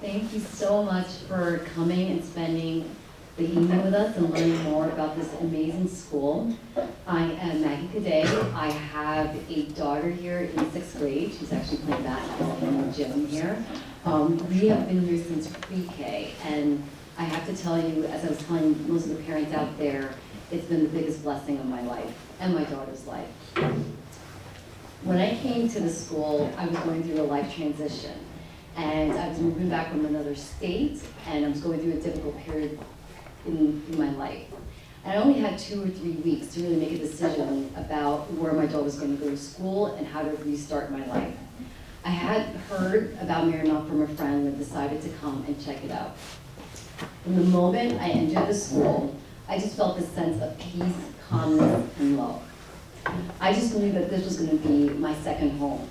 Thank you so much for coming and spending the evening with us and learning more about this amazing school. I am Maggie Cadet. I have a daughter here in 6th grade. She's actually playing basketball in the gym here. We have been here since pre-K, and I have to tell you, as I was telling most of the parents out there, it's been the biggest blessing of my life and my daughter's life. When I came to the school, I was going through a life transition. And I was moving back from another state, and I was going through a difficult period in my life. And I only had 2 or 3 weeks to really make a decision about where my daughter was going to go to school and how to restart my life. I had heard about Marymount from a friend and decided to come and check it out. From the moment I entered the school, I just felt this sense of peace, calmness, and love. I just knew that this was going to be my second home.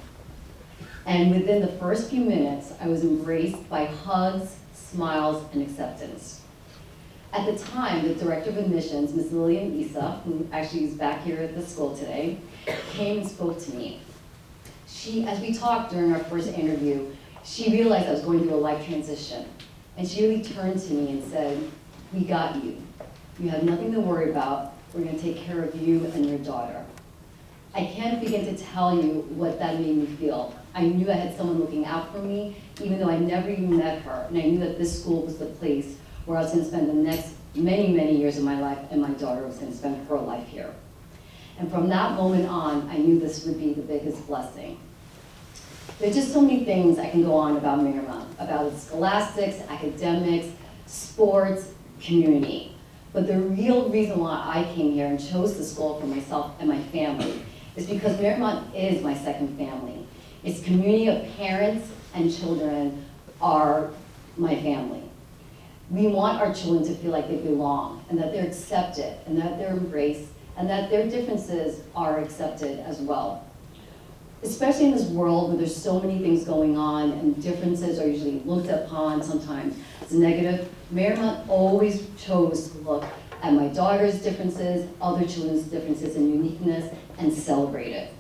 And within the first few minutes, I was embraced by hugs, smiles, and acceptance. At the time, the director of admissions, Ms. Lillian Issa, who actually is back here at the school today, came and spoke to me. As we talked during our first interview, she realized I was going through a life transition. And she really turned to me and said, "We got you. You have nothing to worry about. We're going to take care of you and your daughter." I can't begin to tell you what that made me feel. I knew I had someone looking out for me, even though I never even met her. And I knew that this school was the place where I was going to spend the next many, many years of my life, and my daughter was going to spend her life here. And from that moment on, I knew this would be the biggest blessing. There's just so many things I can go on about Marymount, about its scholastics, academics, sports, community. But the real reason why I came here and chose the school for myself and my family is because Marymount is my second family. Its community of parents and children are my family. We want our children to feel like they belong and that they're accepted and that they're embraced and that their differences are accepted as well. Especially in this world where there's so many things going on and differences are usually looked upon sometimes as negative, Marymount always chose to look at my daughter's differences, other children's differences and uniqueness, and celebrate it.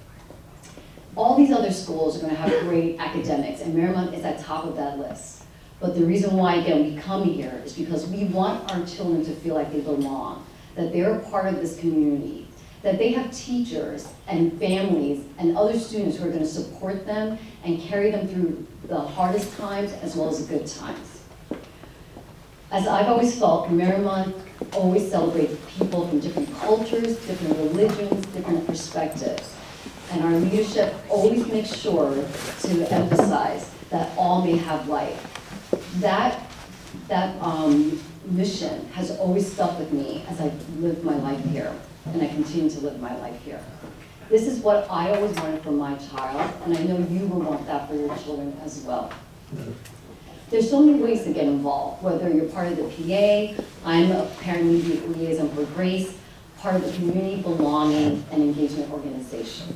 All these other schools are going to have great academics, and Marymount is at top of that list. But the reason why, again, we come here is because we want our children to feel like they belong, that they're a part of this community, that they have teachers and families and other students who are going to support them and carry them through the hardest times as well as the good times. As I've always felt, Marymount always celebrates people from different cultures, different religions, different perspectives. And our leadership always makes sure to emphasize that all may have life. That mission has always stuck with me as I've lived my life here, and I continue to live my life here. This is what I always wanted for my child, and I know you will want that for your children as well. There's so many ways to get involved, whether you're part of the PA, I'm a parent media liaison for Grace, part of the community belonging and engagement organization.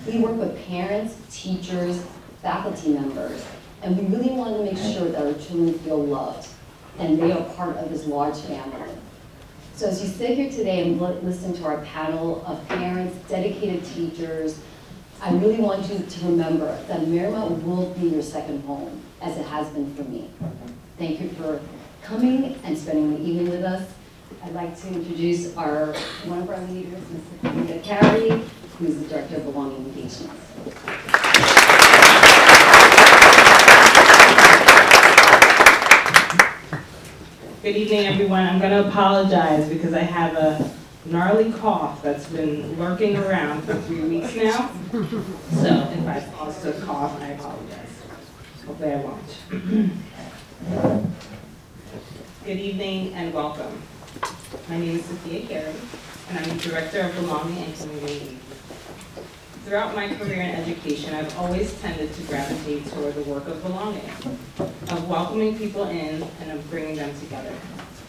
We work with parents, teachers, faculty members, and we really want to make sure that our children feel loved and they are part of this large family. So as you sit here today and listen to our panel of parents, dedicated teachers, I really want you to remember that Marymount will be your second home, as it has been for me. Thank you for coming and spending the evening with us. I'd like to introduce one of our leaders, Ms. Anita Carey, who's the Director of Belonging Engagements. Good evening, everyone. I'm going to apologize because I have a gnarly cough that's been lurking around for 3 weeks now. So if I pause to cough, I apologize. Hopefully I won't. Good evening and welcome. My name is Sophia Carey, and I'm the Director of Belonging and Community Engagement. Throughout my career in education, I've always tended to gravitate toward the work of belonging, of welcoming people in and of bringing them together.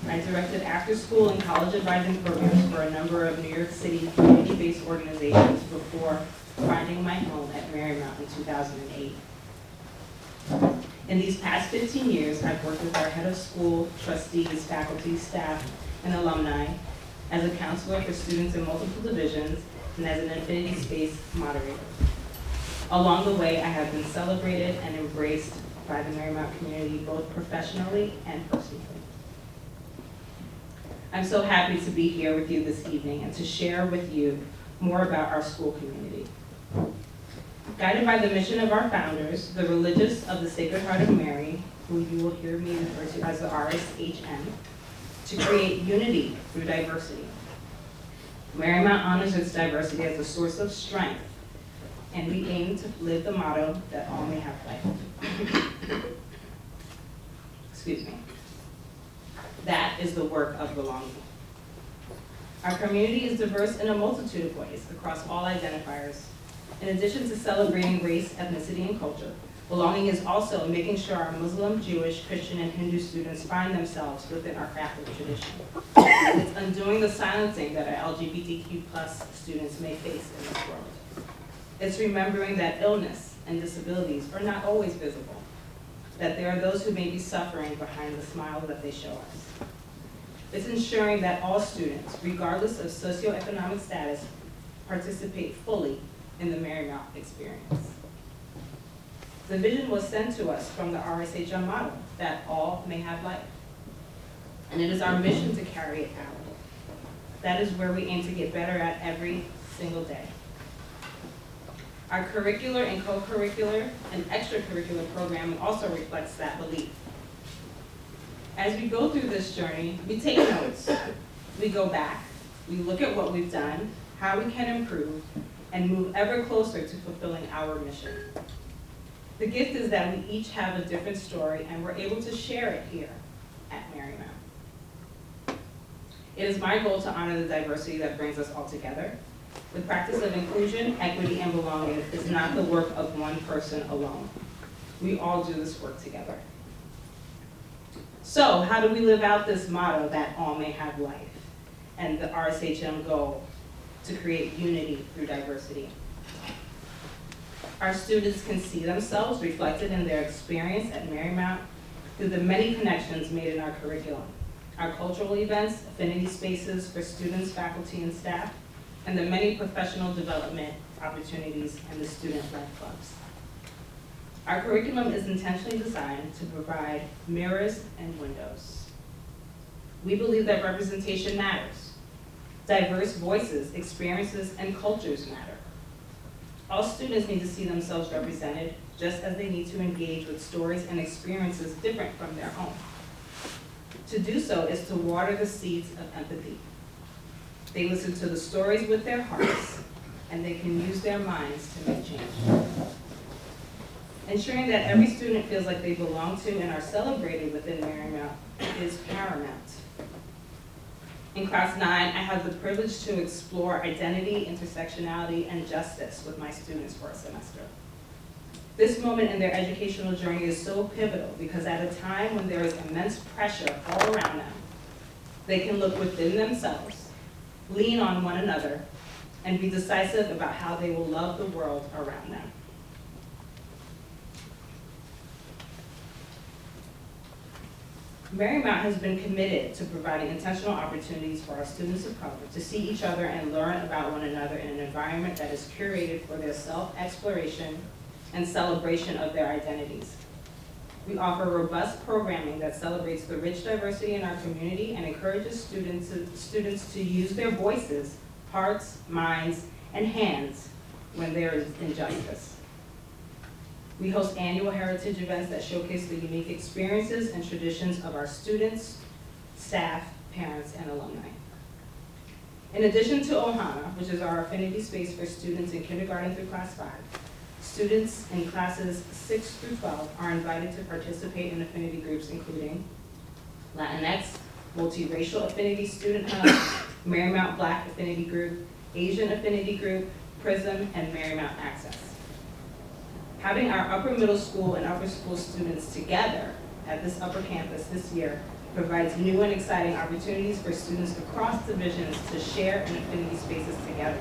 I directed after-school and college advising programs for a number of New York City community-based organizations before finding my home at Marymount in 2008. In these past 15 years, I've worked with our head of school, trustees, faculty, staff, and alumni as a counselor for students in multiple divisions and as an infinity space moderator. Along the way, I have been celebrated and embraced by the Marymount community, both professionally and personally. I'm so happy to be here with you this evening and to share with you more about our school community. Guided by the mission of our founders, the Religious of the Sacred Heart of Mary, who you will hear me refer to as the RSHM, to create unity through diversity. Marymount honors its diversity as a source of strength, and we aim to live the motto that all may have life. Excuse me. That is the work of belonging. Our community is diverse in a multitude of ways across all identifiers. In addition to celebrating race, ethnicity, and culture, belonging is also making sure our Muslim, Jewish, Christian, and Hindu students find themselves within our Catholic tradition. It's undoing the silencing that our LGBTQ+ students may face in this world. It's remembering that illness and disabilities are not always visible, that there are those who may be suffering behind the smile that they show us. It's ensuring that all students, regardless of socioeconomic status, participate fully in the Marymount experience. The vision was sent to us from the RSHM model, that all may have life. And it is our mission to carry it out. That is where we aim to get better at every single day. Our curricular and co-curricular and extracurricular programming also reflects that belief. As we go through this journey, we take notes, we go back, we look at what we've done, how we can improve, and move ever closer to fulfilling our mission. The gift is that we each have a different story, and we're able to share it here at Marymount. It is my goal to honor the diversity that brings us all together. The practice of inclusion, equity, and belonging is not the work of one person alone. We all do this work together. So, how do we live out this motto that all may have life, and the RSHM goal to create unity through diversity? Our students can see themselves reflected in their experience at Marymount through the many connections made in our curriculum, our cultural events, affinity spaces for students, faculty, and staff, and the many professional development opportunities and the student-led clubs. Our curriculum is intentionally designed to provide mirrors and windows. We believe that representation matters. Diverse voices, experiences, and cultures matter. All students need to see themselves represented, just as they need to engage with stories and experiences different from their own. To do so is to water the seeds of empathy. They listen to the stories with their hearts, and they can use their minds to make change. Ensuring that every student feels like they belong to and are celebrated within Marymount is paramount. In Class 9, I had the privilege to explore identity, intersectionality, and justice with my students for a semester. This moment in their educational journey is so pivotal because at a time when there is immense pressure all around them, they can look within themselves, lean on one another, and be decisive about how they will love the world around them. Marymount has been committed to providing intentional opportunities for our students of color to see each other and learn about one another in an environment that is curated for their self-exploration and celebration of their identities. We offer robust programming that celebrates the rich diversity in our community and encourages students to use their voices, hearts, minds, and hands when there is injustice. We host annual heritage events that showcase the unique experiences and traditions of our students, staff, parents, and alumni. In addition to Ohana, which is our affinity space for students in kindergarten through class 5, students in classes 6 through 12 are invited to participate in affinity groups including Latinx, Multiracial Affinity Student Hub, Marymount Black Affinity Group, Asian Affinity Group, PRISM, and Marymount Access. Having our upper middle school and upper school students together at this upper campus this year provides new and exciting opportunities for students across divisions to share in affinity spaces together,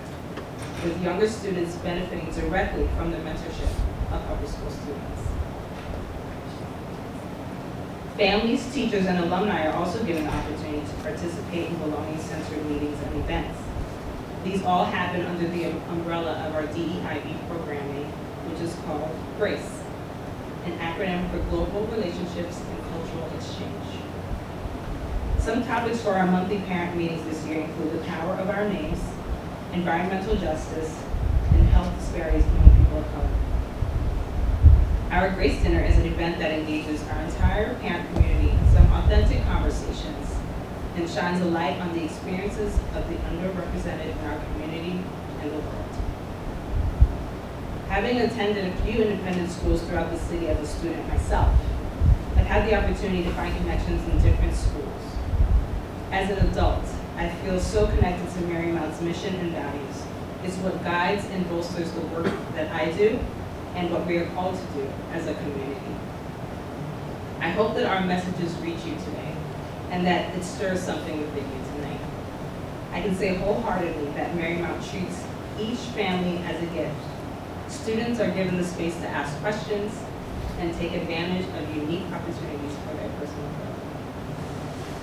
with younger students benefiting directly from the mentorship of upper school students. Families, teachers, and alumni are also given the opportunity to participate in belonging-centered meetings and events. These all happen under the umbrella of our DEIB programming, which is called GRACE. an acronym for Global Relationships and Cultural Exchange. Some topics for our monthly parent meetings this year include the power of our names, environmental justice, and health disparities among people of color. Our Grace Dinner is an event that engages our entire parent community in some authentic conversations and shines a light on the experiences of the underrepresented in our community and the world. Having attended a few independent schools throughout the city as a student myself, I've had the opportunity to find connections in different schools. As an adult, I feel so connected to Marymount's mission and values. It's what guides and bolsters the work that I do and what we are called to do as a community. I hope that our messages reach you today and that it stirs something within you tonight. I can say wholeheartedly that Marymount treats each family as a gift. Students are given the space to ask questions and take advantage of unique opportunities for their personal growth.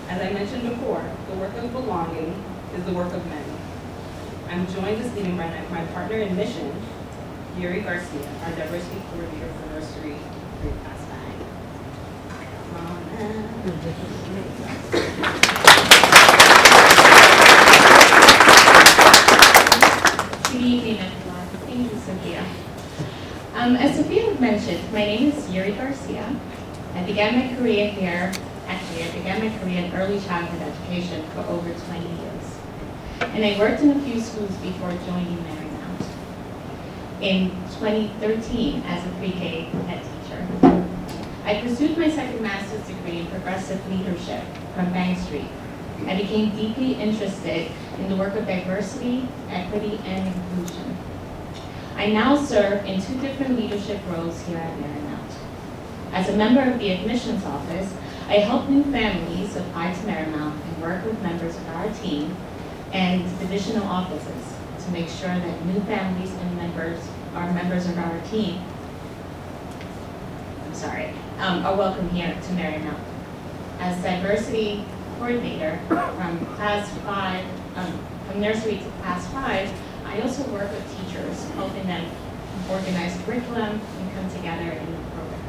As I mentioned before, the work of belonging is the work of many. I'm joined this evening by my partner in mission, Yuri Garcia, our diversity coordinator for nursery through class 9. Come on now. Good evening, everyone. Thank you, Sophia. As Sophia mentioned, my name is Yuri Garcia. I began my career in early childhood education for over 20 years. And I worked in a few schools before joining Marymount. In 2013, as a pre-K head teacher, I pursued my second master's degree in progressive leadership from Bank Street. I became deeply interested in the work of diversity, equity, and inclusion. I now serve in 2 different leadership roles here at Marymount. As a member of the admissions office, I help new families apply to Marymount and work with members of our team and divisional offices to make sure that new families and members of our team are welcome here to Marymount. As diversity coordinator from nursery to class 5, I also work with teachers, helping them organize curriculum and come together in the program.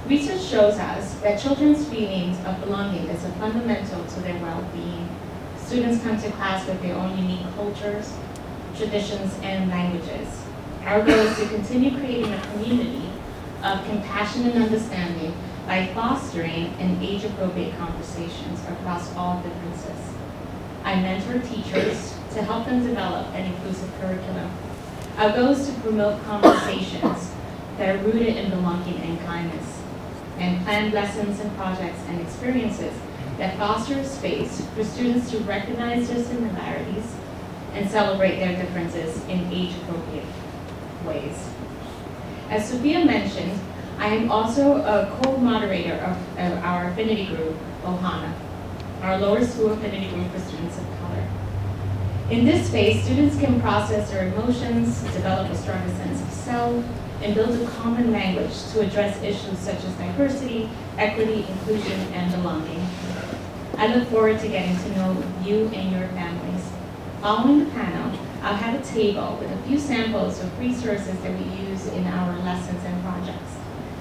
Research shows us that children's feelings of belonging is fundamental to their well-being. Students come to class with their own unique cultures, traditions, and languages. Our goal is to continue creating a community of compassion and understanding by fostering an age-appropriate conversations across all differences. I mentor teachers to help them develop an inclusive curriculum. Our goal is to promote conversations that are rooted in belonging and kindness, and plan lessons and projects and experiences that foster a space for students to recognize their similarities and celebrate their differences in age-appropriate ways. As Sophia mentioned, I am also a co-moderator of our affinity group, Ohana, our lower school affinity group for students of color. In this space, students can process their emotions, develop a stronger sense of self, and build a common language to address issues such as diversity, equity, inclusion, and belonging. I look forward to getting to know you and your families. Following the panel, I'll have a table with a few samples of resources that we use in our lessons and projects.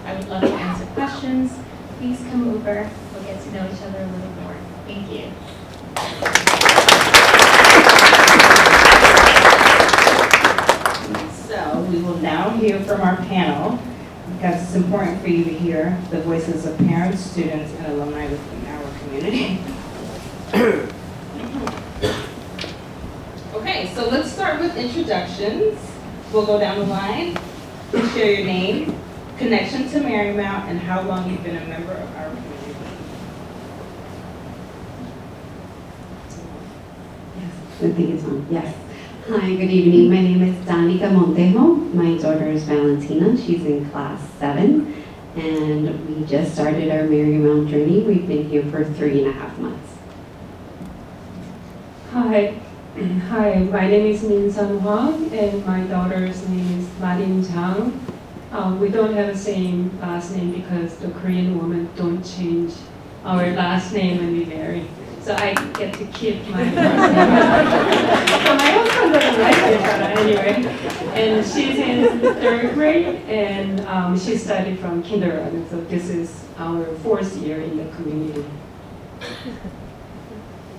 I would love to answer questions. Please come over. We'll get to know each other a little more. Thank you. So we will now hear from our panel, because it's important for you to hear the voices of parents, students, and alumni within our community. Okay, so let's start with introductions. We'll go down the line. Please share your name, connection to Marymount, and how long you've been a member of our community. I think it's on. Yes. Hi, good evening. My name is Danica Montejo. My daughter is Valentina. She's in class 7. And we just started our Marymount journey. We've been here for 3.5 months. Hi. Hi, my name is Min Sun Hwang, and my daughter's name is Marin Jang. We don't have the same last name because the Korean women don't change our last name when we marry. so I get to keep my first name. So my husband doesn't like it, but anyway. And she's in 3rd grade, and she studied from kindergarten, so this is our 4th year in the community.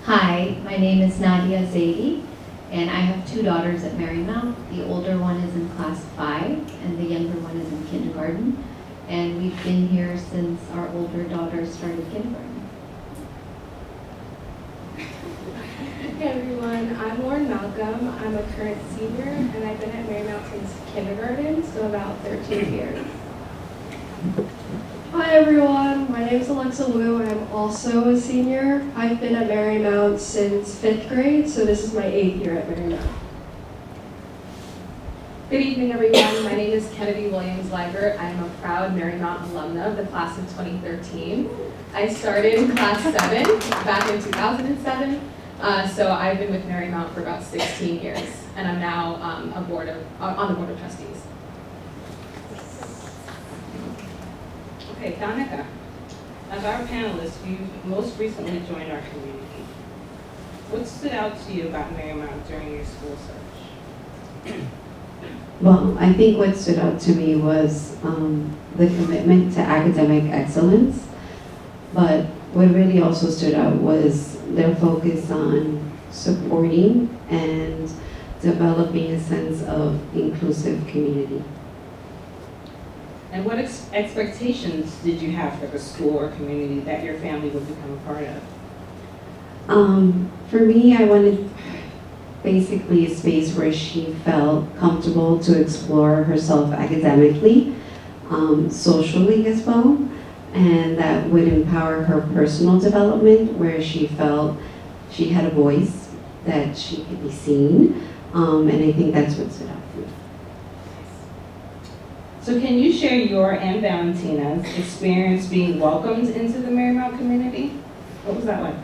Hi, my name is Nadia Zaidi, and I have 2 daughters at Marymount. The older one is in class 5, and the younger one is in kindergarten. And we've been here since our older daughter started kindergarten. Hey everyone, I'm Lauren Malcolm. I'm a current senior, and I've been at Marymount since kindergarten, so about 13 years. Hi everyone, my name is Alexa Wu. I'm also a senior. I've been at Marymount since 5th grade, so this is my 8th year at Marymount. Good evening, everyone. My name is Kennedy Williams-Leibert. I am a proud Marymount alumna of the class of 2013. I started in class 7 back in 2007, so I've been with Marymount for about 16 years, and I'm now on the Board of Trustees. Okay, Danica, as our panelist, you've most recently joined our community. What stood out to you about Marymount during your school search? Well, I think what stood out to me was the commitment to academic excellence, but what really also stood out was their focus on supporting and developing a sense of inclusive community. And what expectations did you have for the school or community that your family would become a part of? For me, I wanted basically a space where she felt comfortable to explore herself academically, socially as well, and that would empower her personal development, where she felt she had a voice, that she could be seen, and I think that's what stood out for me. So can you share your and Valentina's experience being welcomed into the Marymount community? What was that like?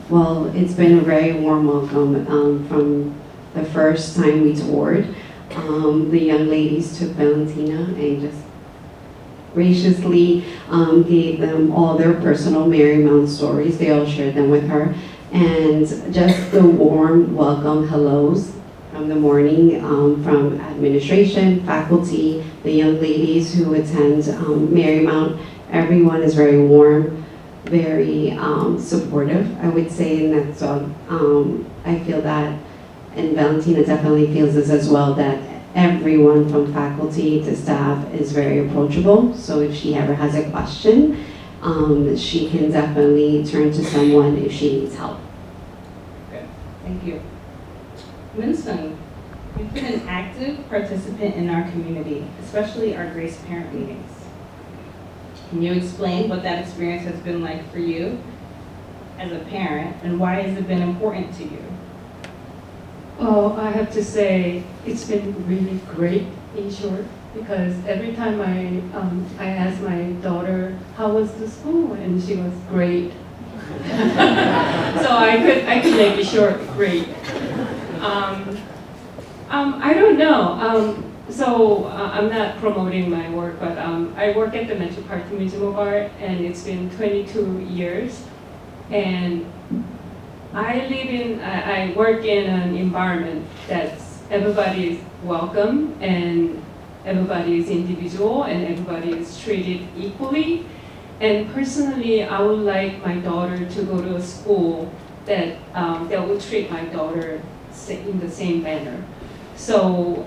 Well, it's been a very warm welcome from the first time we toured. The young ladies took Valentina and just graciously gave them all their personal Marymount stories. They all shared them with her. And just the warm welcome hellos from the morning from administration, faculty, the young ladies who attend Marymount. Everyone is very warm, very supportive, I would say, and that's I feel that, and Valentina definitely feels this as well, that everyone from faculty to staff is very approachable. So if she ever has a question, she can definitely turn to someone if she needs help. Good, thank you. Winston, you've been an active participant in our community, especially our Grace Parent meetings. Can you explain what that experience has been like for you as a parent, and why has it been important to you? Oh, I have to say, it's been really great, in short, because every time I asked my daughter, how was the school? And she was great. So I could make it short, great. I don't know. I'm not promoting my work, but I work at the Metropolitan Museum of Art, and it's been 22 years. And I work in an environment that's everybody is welcome, and everybody is individual, and everybody is treated equally. And personally, I would like my daughter to go to a school that will treat my daughter in the same manner. So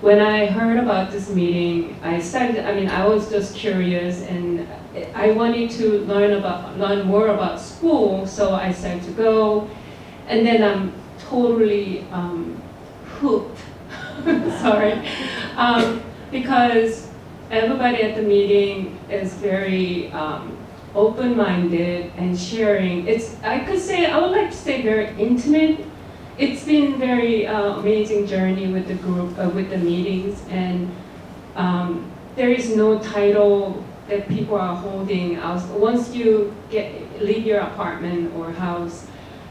when I heard about this meeting, I was just curious, and I wanted to learn more about school, so I started to go, and then I'm totally hooked, sorry, because everybody at the meeting is very open-minded and sharing. I would like to say very intimate. It's been very amazing journey with the group, with the meetings, and there is no title that people are holding. Once you leave your apartment or house,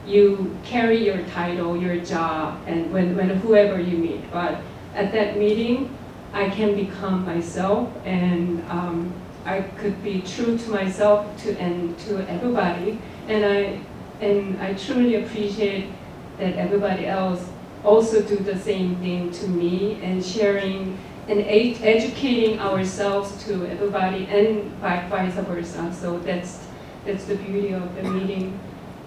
you carry your title, your job, and when whoever you meet. But at that meeting, I can become myself, and I could be true to myself and to everybody. And I truly appreciate that everybody else also do the same thing to me and sharing and educating ourselves to everybody and vice versa. So that's the beauty of the meeting.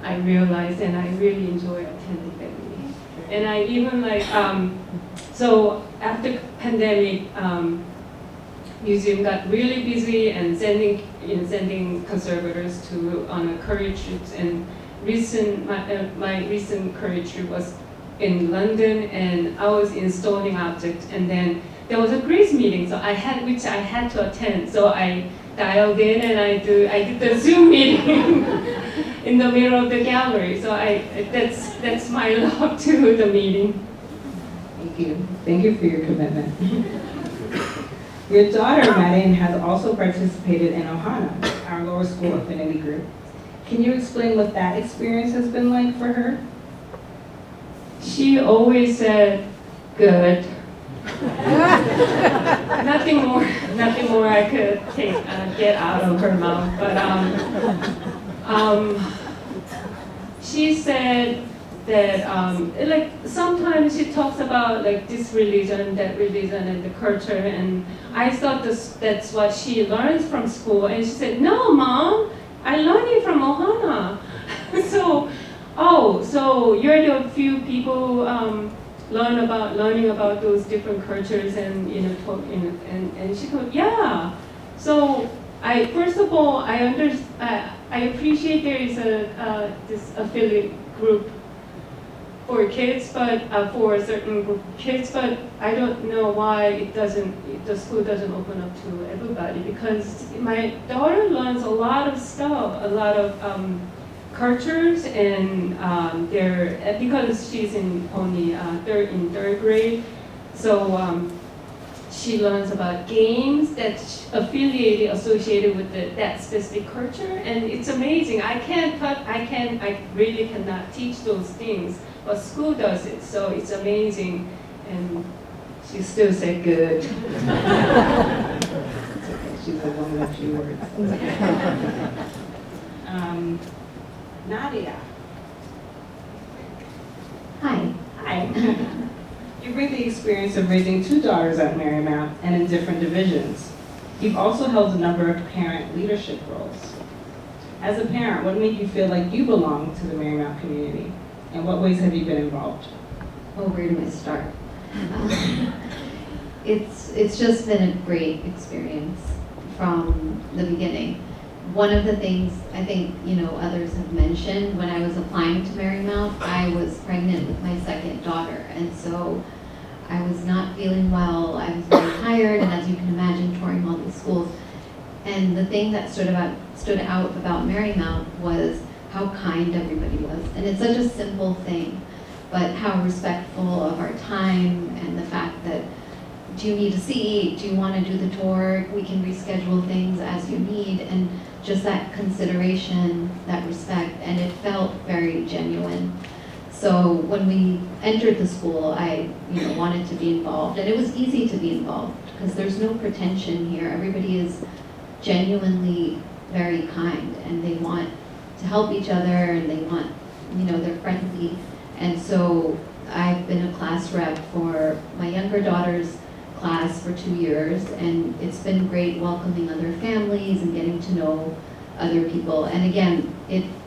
I realized, and I really enjoy attending that meeting. And I even so after pandemic, museum got really busy and sending conservators to on a career trips. And my recent career trip was in London, and I was installing objects. And then there was a Greece meeting, so I had to attend. So I dialed in and I did the Zoom meeting in the middle of the gallery. So that's my love to the meeting. Thank you. Thank you for your commitment. Your daughter, Madeleine, has also participated in Ohana, our lower school affinity group. Can you explain what that experience has been like for her? She always said, good. nothing more I could get out of her mouth. But she said that like sometimes she talks about like this religion, that religion, and the culture, and I thought that's what she learns from school, and she said, no, Mom, I learned it from Ohana. So you're the few people learning about those different cultures, and and she goes, yeah. So first of all I appreciate there is this affiliate group for kids, but for a certain group of kids, but I don't know why the school doesn't open up to everybody, because my daughter learns a lot of stuff, a lot of cultures, and because she's only in third grade, so she learns about games that's associated with that specific culture, and it's amazing. I really cannot teach those things, but school does it, so it's amazing, and she still said good. She's a woman of few words. Nadia. Hi. Hi. You bring the experience of raising two daughters at Marymount and in different divisions. You've also held a number of parent leadership roles. As a parent, what made you feel like you belong to the Marymount community? In what ways have you been involved? Well, where do I start? It's just been a great experience from the beginning. One of the things I think others have mentioned, when I was applying to Marymount, I was pregnant with my second daughter, and so I was not feeling well. I was very tired, and as you can imagine, touring all these schools. And the thing that stood out about Marymount was how kind everybody was, and it's such a simple thing, but how respectful of our time, and the fact that, do you need a seat? Do you want to do the tour? We can reschedule things as you need, and just that consideration, that respect, and it felt very genuine. So when we entered the school, I wanted to be involved, and it was easy to be involved because there's no pretension here. Everybody is genuinely very kind, and they want to help each other, and they want, they're friendly. And so I've been a class rep for my younger daughter's class for 2 years, and it's been great welcoming other families and getting to know other people. And again,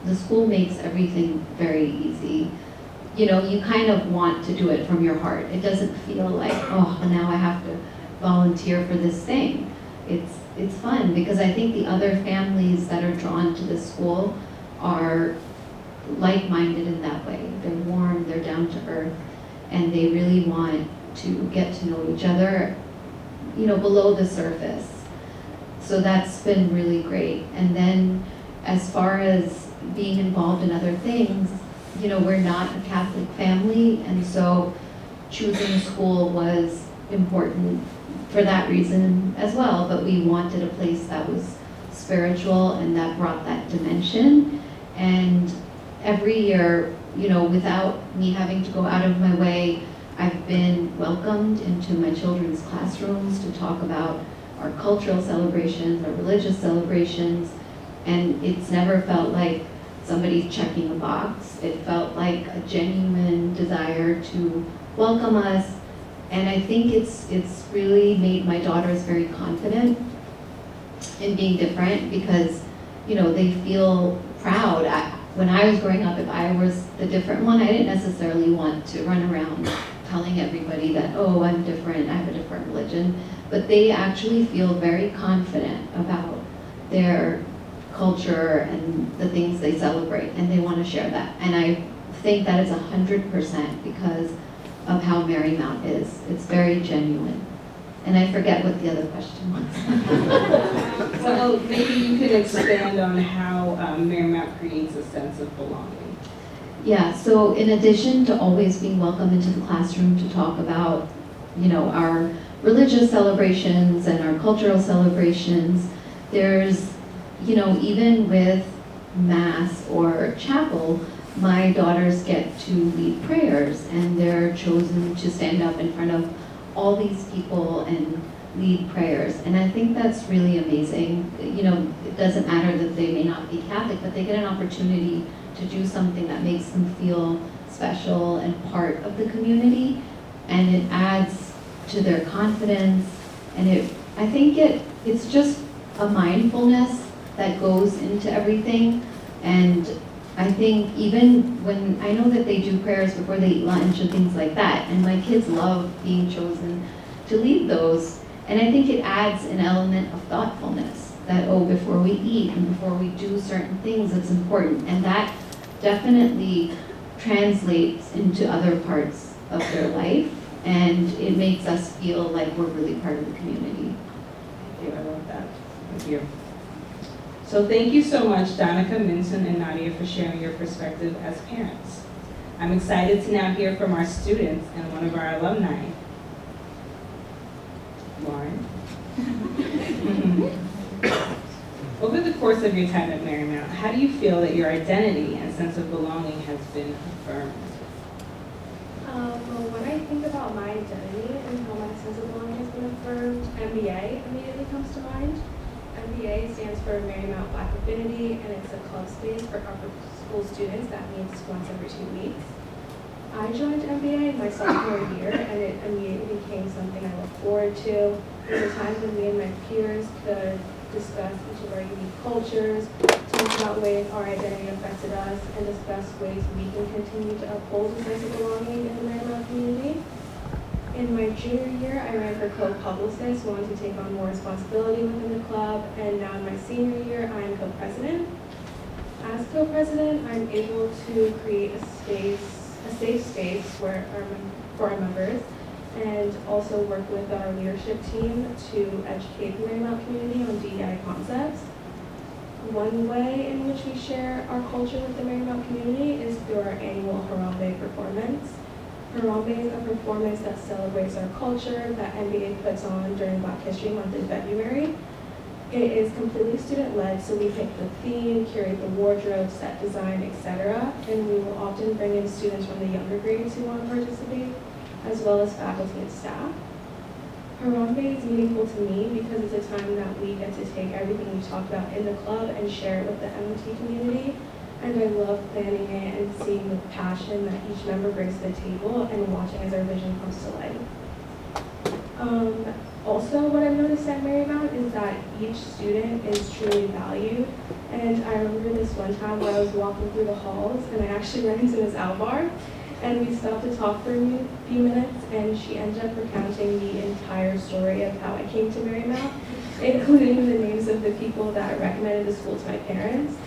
the school makes everything very easy. You kind of want to do it from your heart. It doesn't feel like, oh, now I have to volunteer for this thing. It's fun because I think the other families that are drawn to this school are like-minded in that way. They're warm, they're down to earth, and they really want to get to know each other, below the surface. So that's been really great. And then as far as being involved in other things, we're not a Catholic family, and so choosing a school was important for that reason as well, but we wanted a place that was spiritual and that brought that dimension. And every year, without me having to go out of my way, I've been welcomed into my children's classrooms to talk about our cultural celebrations, our religious celebrations, and it's never felt like somebody's checking a box. It felt like a genuine desire to welcome us, and I think it's really made my daughters very confident in being different because, you know, they feel proud. When I was growing up, if I was the different one, I didn't necessarily want to run around telling everybody that, oh, I'm different, I have a different religion, but they actually feel very confident about their culture and the things they celebrate, and they want to share that. And I think that is 100% because of how Marymount is. It's very genuine. And I forget what the other question was. So maybe you could expand on how Marymount creates a sense of belonging. Yeah, so in addition to always being welcome into the classroom to talk about, you know, our religious celebrations and our cultural celebrations, there's, you know, even with Mass or chapel, my daughters get to lead prayers, and they're chosen to stand up in front of all these people and lead prayers. And I think that's really amazing. You know, it doesn't matter that they may not be Catholic, but they get an opportunity to do something that makes them feel special and part of the community, and it adds to their confidence. And I think it's just a mindfulness that goes into everything. And I think even when, I know that they do prayers before they eat lunch and things like that, and my kids love being chosen to lead those. And I think it adds an element of thoughtfulness that, oh, before we eat and before we do certain things, it's important. And that definitely translates into other parts of their life, and it makes us feel like we're really part of the community. Thank you, I love that. Thank you. So thank you so much, Danica, Minton, and Nadia, for sharing your perspective as parents. I'm excited to now hear from our students and one of our alumni, Lauren. Over the course of your time at Marymount, how do you feel that your identity and sense of belonging has been affirmed? Well, when I think about my identity and how my sense of belonging has been affirmed, MBA immediately comes to mind. MBA stands for Marymount Black Affinity, and it's a club space for upper school students that meets once every 2 weeks. I joined MBA my sophomore year, and it immediately became something I look forward to. There was a time when me and my peers could discuss each of our unique cultures, talk about ways our identity affected us, and discuss ways we can continue to uphold a sense of belonging in the Marymount community. In my junior year, I ran for co-publicist, wanting to take on more responsibility within the club, and now in my senior year, I am co-president. As co-president, I'm able to create a safe space for our members, and also work with our leadership team to educate the Marymount community on DEI concepts. One way in which we share our culture with the Marymount community is through our annual Harambe performance. Harambe is a performance that celebrates our culture that MBA puts on during Black History Month in February. It is completely student-led, so we pick the theme, curate the wardrobe, set design, etc. And we will often bring in students from the younger grades who want to participate, as well as faculty and staff. Harambe is meaningful to me because it's a time that we get to take everything we talked about in the club and share it with the MT community. And I love planning it and seeing the passion that each member brings to the table and watching as our vision comes to life. Also, what I've noticed at Marymount is that each student is truly valued. And I remember this one time where I was walking through the halls and I actually ran into Ms. Alvar. And we stopped to talk for a few minutes, and she ended up recounting the entire story of how I came to Marymount, including the names of the people that recommended the school to my parents.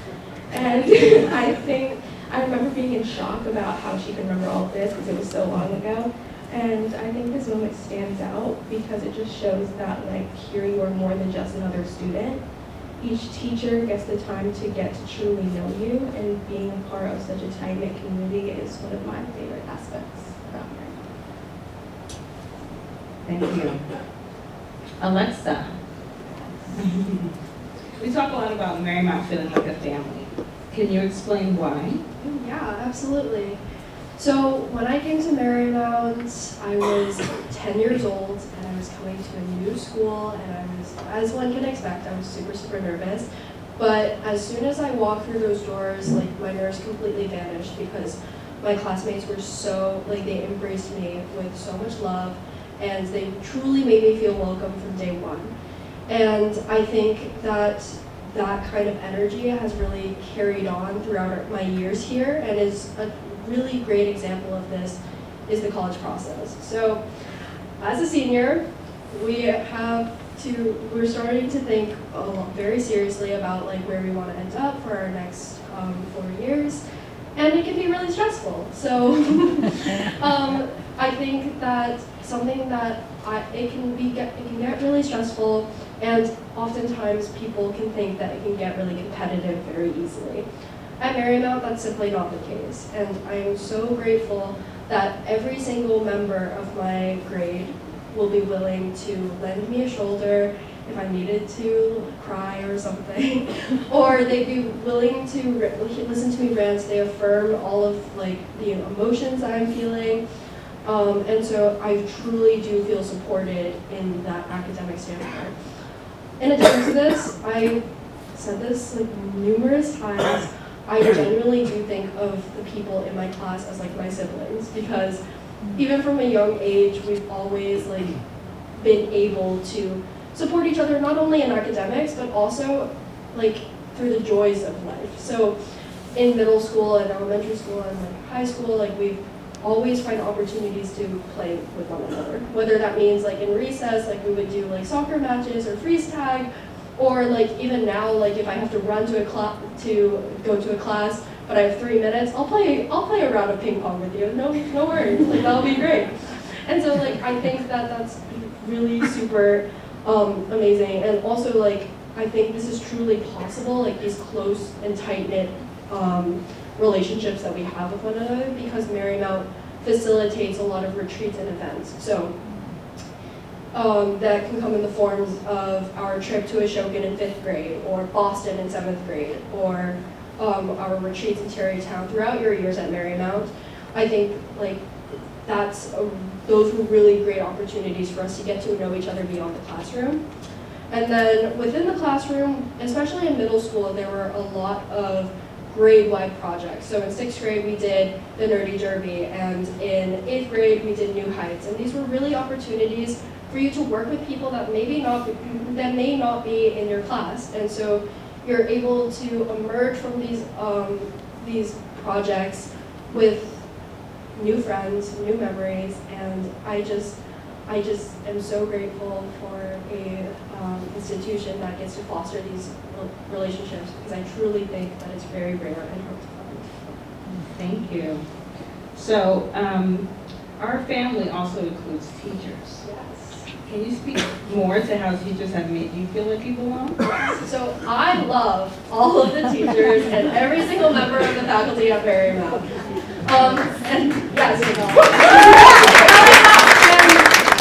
And I remember being in shock about how she can remember all of this because it was so long ago. And I think this moment stands out because it just shows that, like, here you are more than just another student. Each teacher gets the time to get to truly know you, and being a part of such a tight-knit community is one of my favorite aspects about Marymount. Thank you. Alexa. We talk a lot about Marymount feeling like a family. Can you explain why? Yeah, absolutely. So when I came to Marymount, I was 10 years old and I was coming to a new school and I was, as one can expect, I was super, super nervous. But as soon as I walked through those doors, like my nerves completely vanished because my classmates were so, like they embraced me with so much love and they truly made me feel welcome from day one. And I think that that kind of energy has really carried on throughout my years here and is a really great example of this is the college process. So as a senior, we're starting to think very seriously about like where we want to end up for our next 4 years, and it can be really stressful. So I think that something that it can get really stressful, and oftentimes people can think that it can get really competitive very easily. At Marymount, that's simply not the case, and I am so grateful that every single member of my grade will be willing to lend me a shoulder if I needed to cry or something, or they'd be willing to listen to me rant. They affirm all of like the emotions I'm feeling, and so I truly do feel supported in that academic standpoint. In addition to this, I said this like numerous times, I genuinely do think of the people in my class as like my siblings, because even from a young age, we've always like been able to support each other, not only in academics, but also like through the joys of life. So in middle school and elementary school and like high school, like we've always find opportunities to play with one another. Whether that means like in recess, like we would do like soccer matches or freeze tag, or like even now, like if I have to run to go to a class, but I have 3 minutes, I'll play a round of ping pong with you. No worries, like that'll be great. And so like I think that that's really super amazing, and also like I think this is truly possible, like these close and tight-knit relationships that we have with one another, because Marymount facilitates a lot of retreats and events. So that can come in the forms of our trip to Ashokan in 5th grade, or Boston in 7th grade, or our retreats in Tarrytown throughout your years at Marymount. I think like those were really great opportunities for us to get to know each other beyond the classroom. And then within the classroom, especially in middle school, there were a lot of grade-wide projects. So in 6th grade, we did the Nerdy Derby, and in 8th grade, we did New Heights. And these were really opportunities for you to work with people that may not be in your class. And so you're able to emerge from these projects with new friends, new memories, and I just am so grateful for a institution that gets to foster these relationships, because I truly think that it's very rare and hard to find. Thank you. So our family also includes teachers. Yes. Can you speak more to how teachers have made you feel like you belong? So I love all of the teachers and every single member of the faculty at Marymount. And yes, and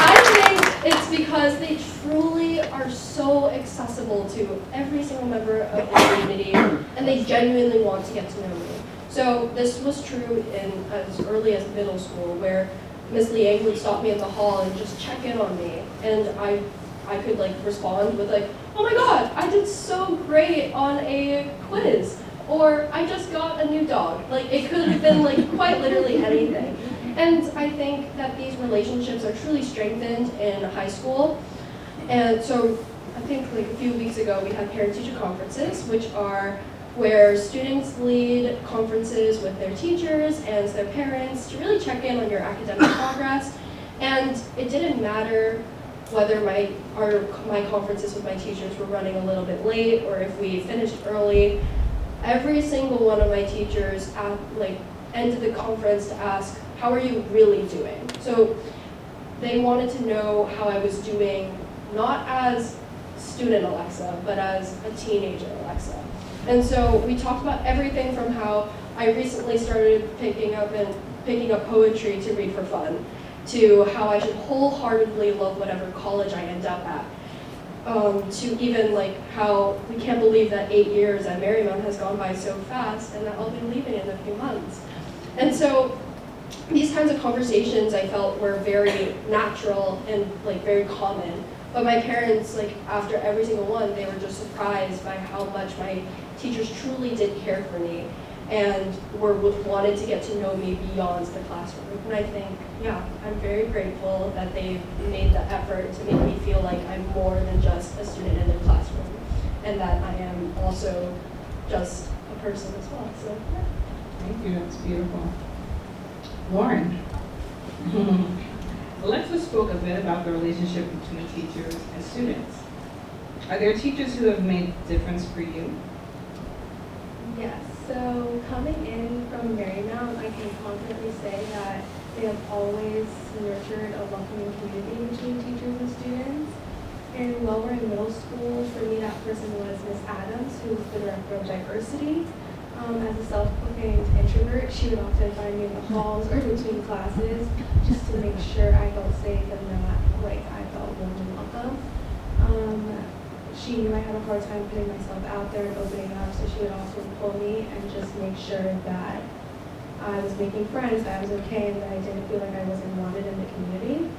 I think it's because they truly are so accessible to every single member of the community, and they genuinely want to get to know me. So this was true in as early as middle school, where Miss Liang would stop me in the hall and just check in on me, and I could like respond with like, oh my god, I did so great on a quiz, or I just got a new dog. Like it could have been like quite literally anything. And I think that these relationships are truly strengthened in high school. And so I think like a few weeks ago we had parent-teacher conferences, which are where students lead conferences with their teachers and their parents to really check in on your academic progress. And it didn't matter whether my conferences with my teachers were running a little bit late or if we finished early. Every single one of my teachers ended the conference to ask, how are you really doing? So they wanted to know how I was doing, not as student Alexa, but as a teenager Alexa. And so we talked about everything from how I recently started picking up poetry to read for fun, to how I should wholeheartedly love whatever college I end up at, to even like how we can't believe that 8 years at Marymount has gone by so fast and that I'll be leaving in a few months. And so these kinds of conversations I felt were very natural and like very common. But my parents, like after every single one, they were just surprised by how much my teachers truly did care for me and wanted to get to know me beyond the classroom. And I think, yeah, I'm very grateful that they've made the effort to make me feel like I'm more than just a student in their classroom, and that I am also just a person as well. So, yeah. Thank you, that's beautiful. Lauren. Alexa spoke a bit about the relationship between teachers and students. Are there teachers who have made a difference for you? Yes, so coming in from Marymount, I can confidently say that they have always nurtured a welcoming community between teachers and students. In lower and middle school, for me, that person was Miss Adams, who was the director of diversity. As a self-proclaimed introvert, she would often find me in the halls or between classes just to make sure I felt safe and that like I felt warm and welcome. She knew I had a hard time putting myself out there and opening up, so she would also pull me and just make sure that I was making friends, that I was okay, and that I didn't feel like I wasn't wanted in the community.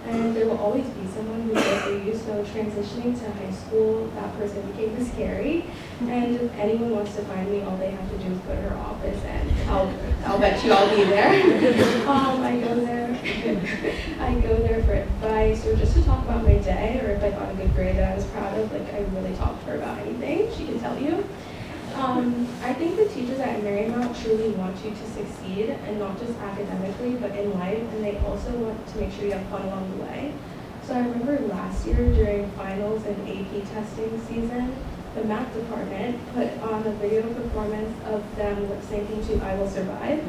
And there will always be someone who's there for you, so transitioning to high school, that person became scary. And if anyone wants to find me, all they have to do is go to her office and I'll bet you I'll be there. I go there for advice or just to talk about my day, or if I got a good grade that I was proud of, like I really talked to her about anything, she can tell you. I think the teachers at Marymount truly want you to succeed, and not just academically, but in life, and they also want to make sure you have fun along the way. So I remember last year during finals and AP testing season, the math department put on a video performance of them lip syncing to I Will Survive,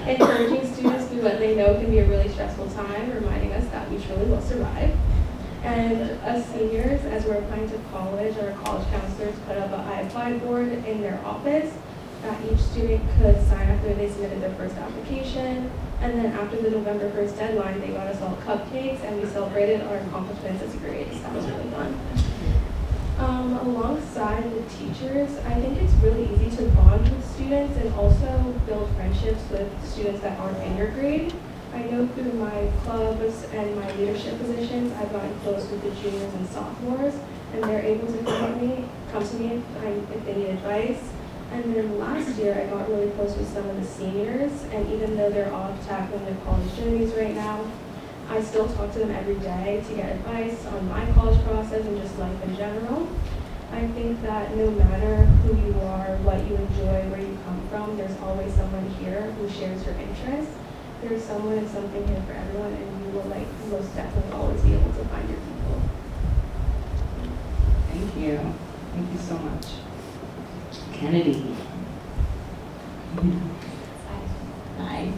encouraging students through what they know can be a really stressful time, reminding us that we truly will survive. And as seniors, as we're applying to college, our college counselors put up an I Applied board in their office that each student could sign after they submitted their first application. And then after the November 1st deadline, they got us all cupcakes and we celebrated our accomplishments as grades. That was really fun. Alongside the teachers, I think it's really easy to bond with students and also build friendships with students that aren't in your grade. I know through my clubs and my leadership positions, I've gotten close with the juniors and sophomores, and they're able to come to me if they need advice. And then last year, I got really close with some of the seniors, and even though they're off tackling their college journeys right now, I still talk to them every day to get advice on my college process and just life in general. I think that no matter who you are, what you enjoy, where you come from, there's always someone here who shares your interests. There's someone and something here for everyone, and you will most definitely always be able to find your people. Thank you. Thank you so much. Kennedy. Hi.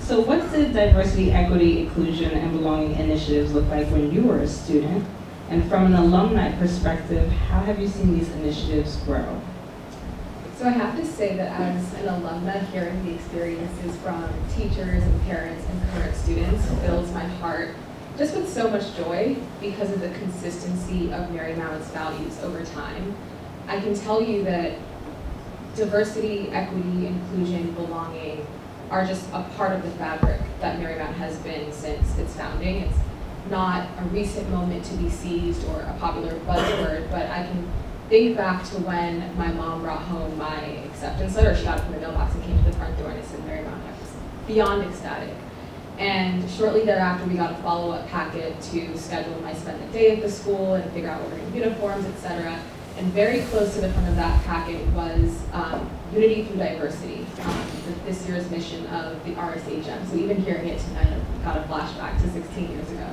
So what did diversity, equity, inclusion, and belonging initiatives look like when you were a student? And from an alumni perspective, how have you seen these initiatives grow? So I have to say that as an alumna, hearing the experiences from teachers and parents and current students fills my heart just with so much joy because of the consistency of Marymount's values over time. I can tell you that diversity, equity, inclusion, belonging are just a part of the fabric that Marymount has been since its founding. It's not a recent moment to be seized or a popular buzzword, but I can think back to when my mom brought home my acceptance letter. She got it from the mailbox and came to the front door and it said Marymount. I was beyond ecstatic. And shortly thereafter, we got a follow-up packet to schedule my spend the day at the school and figure out ordering uniforms, etc. And very close to the front of that packet was Unity Through Diversity, this year's mission of the RSHM. So even hearing it tonight, I got a flashback to 16 years ago.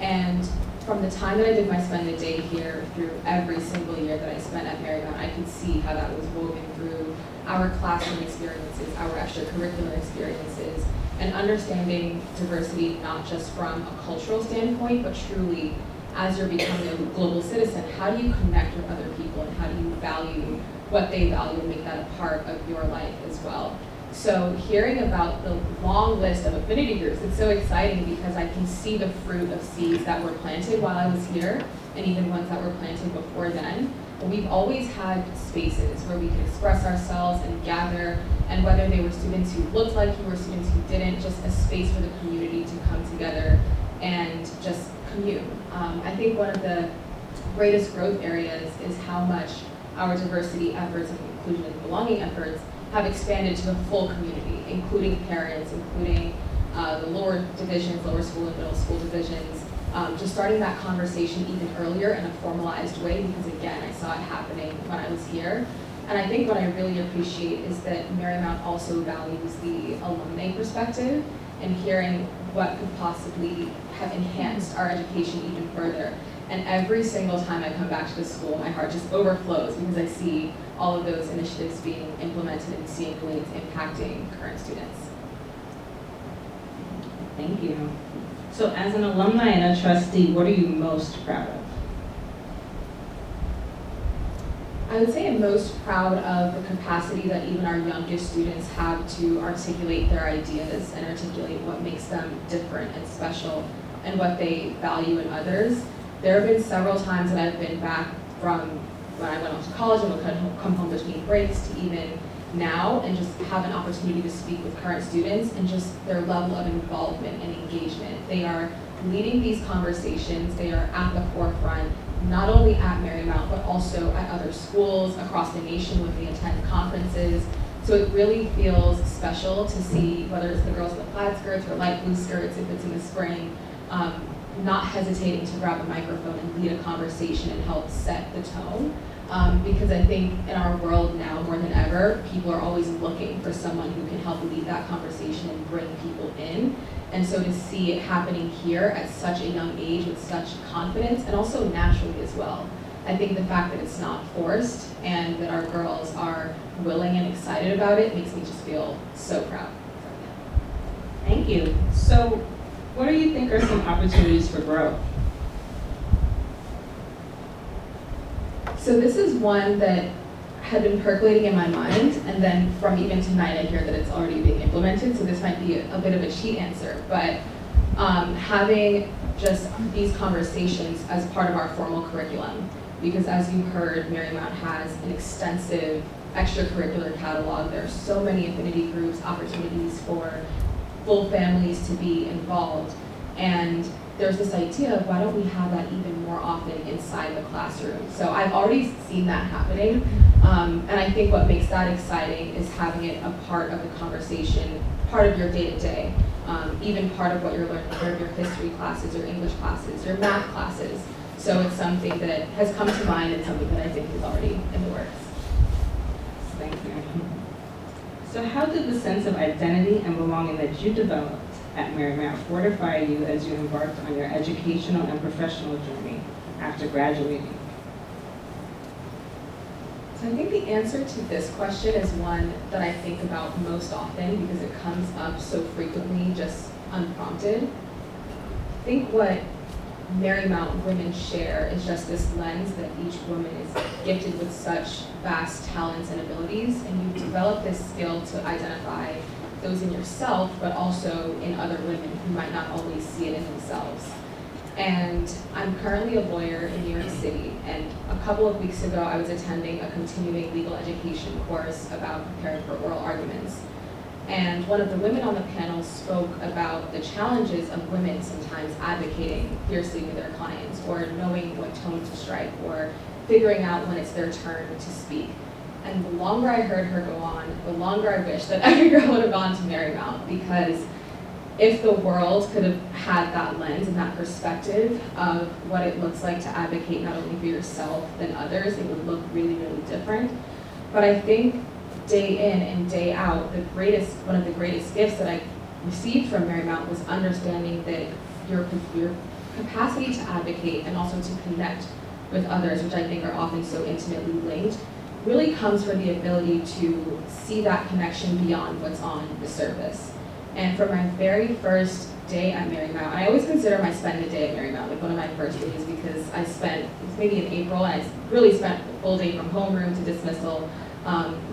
And from the time that I did my spend the day here through every single year that I spent at Marymount, I could see how that was woven through our classroom experiences, our extracurricular experiences, and understanding diversity not just from a cultural standpoint, but truly as you're becoming a global citizen, how do you connect with other people and how do you value what they value and make that a part of your life as well? So hearing about the long list of affinity groups, it's so exciting because I can see the fruit of seeds that were planted while I was here, and even ones that were planted before then. But we've always had spaces where we could express ourselves and gather, and whether they were students who looked like you or students who didn't, just a space for the community to come together and just commune. I think one of the greatest growth areas is how much our diversity efforts and inclusion and belonging efforts have expanded to the full community, including parents, including the lower divisions, lower school and middle school divisions, just starting that conversation even earlier in a formalized way, because again, I saw it happening when I was here. And I think what I really appreciate is that Marymount also values the alumni perspective and hearing what could possibly have enhanced our education even further. And every single time I come back to the school, my heart just overflows because I see all of those initiatives being implemented and seeing the way it's impacting current students. Thank you. So as an alumni and a trustee, what are you most proud of? I would say I'm most proud of the capacity that even our youngest students have to articulate their ideas and articulate what makes them different and special and what they value in others. There have been several times that I've been back from when I went off to college and would come home between breaks to even now and just have an opportunity to speak with current students and just their level of involvement and engagement. They are leading these conversations. They are at the forefront, not only at Marymount, but also at other schools across the nation when they attend conferences. So it really feels special to see, whether it's the girls in the plaid skirts or light blue skirts if it's in the spring, not hesitating to grab a microphone and lead a conversation and help set the tone. Because I think in our world now more than ever, people are always looking for someone who can help lead that conversation and bring people in. And so to see it happening here at such a young age with such confidence and also naturally as well. I think the fact that it's not forced and that our girls are willing and excited about it makes me just feel so proud. Thank you. So what do you think are some opportunities for growth? So this is one that had been percolating in my mind, and then from even tonight I hear that it's already being implemented, so this might be a bit of a cheat answer, but having just these conversations as part of our formal curriculum, because as you heard, Marymount has an extensive extracurricular catalog. There are so many affinity groups, opportunities for full families to be involved, and there's this idea of why don't we have that even more often inside the classroom. So I've already seen that happening, and I think what makes that exciting is having it a part of the conversation, part of your day-to-day, even part of what you're learning, part of your history classes, your English classes, your math classes. So it's something that has come to mind and something that I think is already in the works. Thank you. So how did the sense of identity and belonging that you developed at Marymount fortify you as you embarked on your educational and professional journey after graduating? So I think the answer to this question is one that I think about most often because it comes up so frequently, just unprompted. I think what Marymount women share is just this lens that each woman is gifted with such vast talents and abilities, and you develop this skill to identify those in yourself, but also in other women who might not always see it in themselves. And I'm currently a lawyer in New York City, and a couple of weeks ago I was attending a continuing legal education course about preparing for oral arguments. And one of the women on the panel spoke about the challenges of women sometimes advocating fiercely with their clients, or knowing what tone to strike, or figuring out when it's their turn to speak. And the longer I heard her go on, the longer I wish that every girl would have gone to Marymount, because if the world could have had that lens and that perspective of what it looks like to advocate not only for yourself, then others, it would look really, really different. But I think day in and day out, one of the greatest gifts that I received from Marymount was understanding that your capacity to advocate and also to connect with others, which I think are often so intimately linked, really comes from the ability to see that connection beyond what's on the surface. And for my very first day at Marymount, I always consider my spend a day at Marymount like one of my first days, because I spent, it was maybe in April, and I really spent a full day from homeroom to dismissal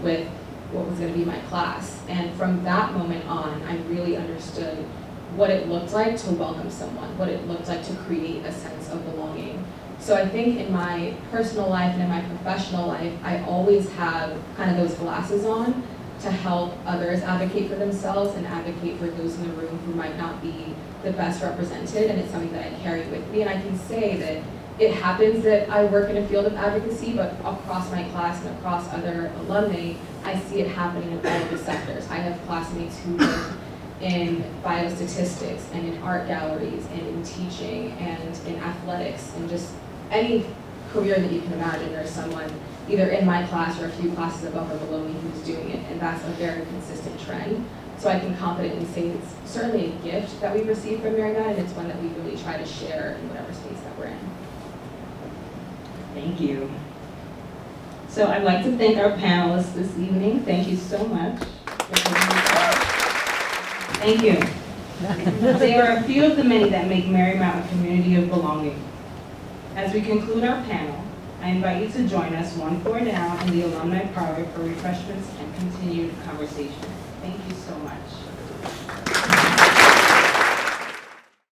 with what was going to be my class. And from that moment on, I really understood what it looked like to welcome someone, what it looked like to create a sense of belonging. So I think in my personal life and in my professional life, I always have kind of those glasses on to help others advocate for themselves and advocate for those in the room who might not be the best represented, and it's something that I carry with me. And I can say that it happens that I work in a field of advocacy, but across my class and across other alumni, I see it happening in all of the sectors. I have classmates who work in biostatistics and in art galleries and in teaching and in athletics and just any career that you can imagine. There's someone either in my class or a few classes above or below me who's doing it, and that's a very consistent trend. So I can confidently say it's certainly a gift that we've received from Marymount, and it's one that we really try to share in whatever space that we're in. Thank you. So I'd like to thank our panelists this evening. Thank you so much. Thank you. They are a few of the many that make Marymount a community of belonging. As we conclude our panel, I invite you to join us one floor down in the alumni parlor for refreshments and continued conversation. Thank you so much.